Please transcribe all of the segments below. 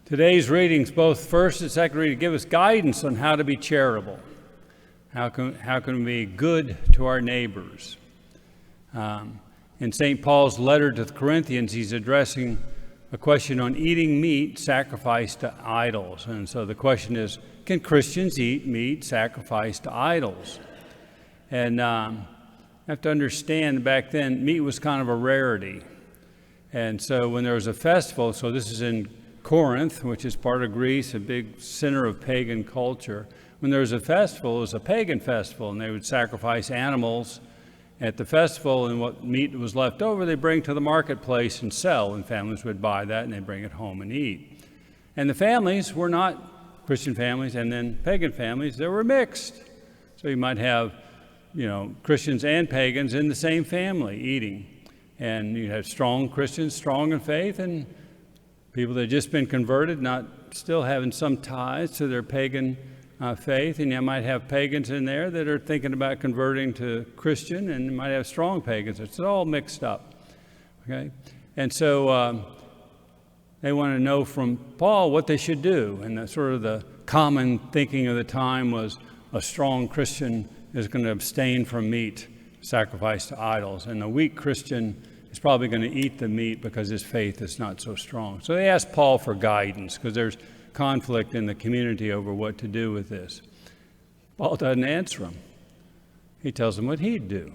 Today's readings, both first and second reading, give us guidance on how to be charitable. How can we be good to our neighbors? In St. Paul's letter to the Corinthians, he's addressing a question on eating meat sacrificed to idols. And so the question is, can Christians eat meat sacrificed to idols? And you have to understand, back then, meat was kind of a rarity. And so when there was a festival, so this is in Corinth, which is part of Greece, a big center of pagan culture. When there was a festival, it was a pagan festival, and they would sacrifice animals at the festival, and what meat was left over, they bring to the marketplace and sell, and families would buy that, and they bring it home and eat. And the families were not Christian families, and then pagan families, they were mixed. So you might have, Christians and pagans in the same family eating. And you have strong Christians, strong in faith, and people that have just been converted, not still having some ties to their pagan faith. And you might have pagans in there that are thinking about converting to Christian, and you might have strong pagans. It's all mixed up. Okay? And so they want to know from Paul what they should do. And the common thinking of the time was a strong Christian is going to abstain from meat sacrificed to idols. And a weak Christian is probably going to eat the meat because his faith is not so strong. So they asked Paul for guidance because there's conflict in the community over what to do with this. Paul doesn't answer them. He tells them what he'd do.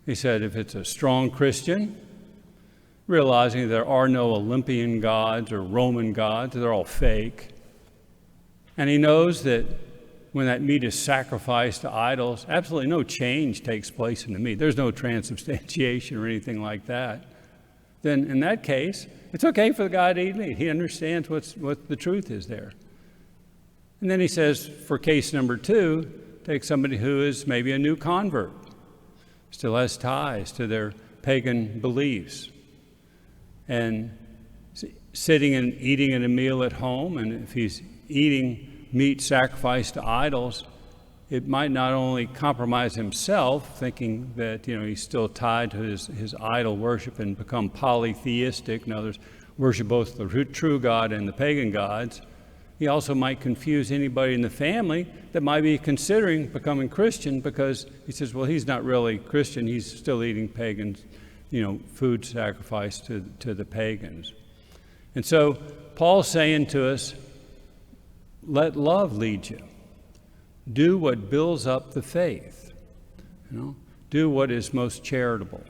He said if it's a strong Christian, realizing there are no Olympian gods or Roman gods, they're all fake, and he knows that when that meat is sacrificed to idols, absolutely no change takes place in the meat. There's no transubstantiation or anything like that. Then in that case, it's okay for the guy to eat meat. He understands what the truth is there. And then he says, for case number 2, take somebody who is maybe a new convert, still has ties to their pagan beliefs, and sitting and eating at a meal at home, and if he's eating meat sacrificed to idols, it might not only compromise himself, thinking that he's still tied to his idol worship and become polytheistic, in other words, worship both the true God and the pagan gods. He also might confuse anybody in the family that might be considering becoming Christian, because he says, well, he's not really Christian, he's still eating pagan, food sacrificed to the pagans. And so Paul's saying to us, let love lead you. Do what builds up the faith. Do what is most charitable.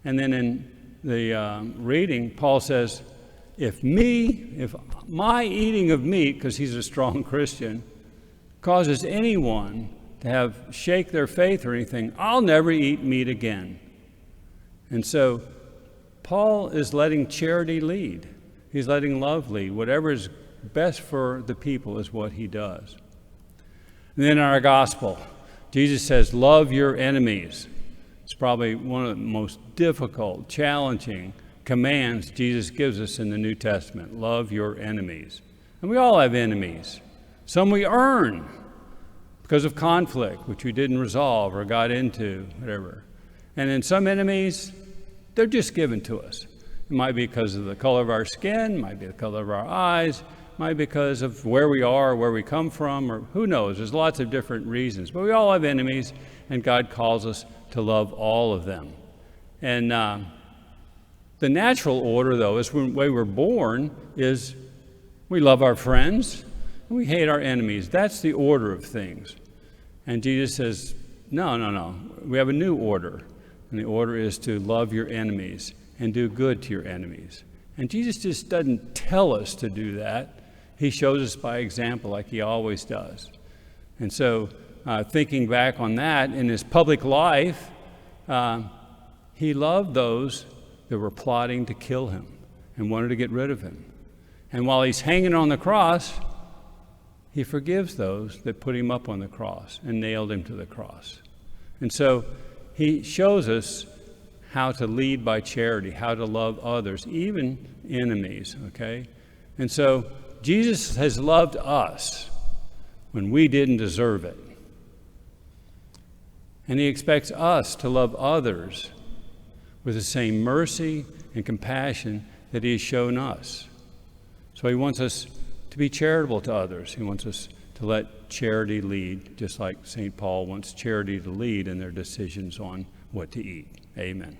And then in the reading, Paul says, if my eating of meat, because he's a strong Christian, causes anyone to shake their faith or anything, I'll never eat meat again. And so Paul is letting charity lead. He's letting love lead. Whatever is best for the people is what he does. And then in our gospel, Jesus says, love your enemies. It's probably one of the most difficult, challenging commands Jesus gives us in the New Testament. Love your enemies. And we all have enemies. Some we earn because of conflict, which we didn't resolve or got into, whatever. And then some enemies, they're just given to us. It might be because of the color of our skin, might be the color of our eyes, might be because of where we are, where we come from, or who knows. There's lots of different reasons. But we all have enemies, and God calls us to love all of them. And the natural order, though, is the way we're born, is we love our friends, and we hate our enemies. That's the order of things. And Jesus says, no. We have a new order. And the order is to love your enemies and do good to your enemies. And Jesus just doesn't tell us to do that. He shows us by example like he always does. And so thinking back on that, in his public life, he loved those that were plotting to kill him and wanted to get rid of him. And while he's hanging on the cross, he forgives those that put him up on the cross and nailed him to the cross. And so he shows us how to lead by charity, how to love others, even enemies, okay? And so Jesus has loved us when we didn't deserve it. And he expects us to love others with the same mercy and compassion that he has shown us. So he wants us to be charitable to others. He wants us to let charity lead, just like St. Paul wants charity to lead in their decisions on what to eat. Amen.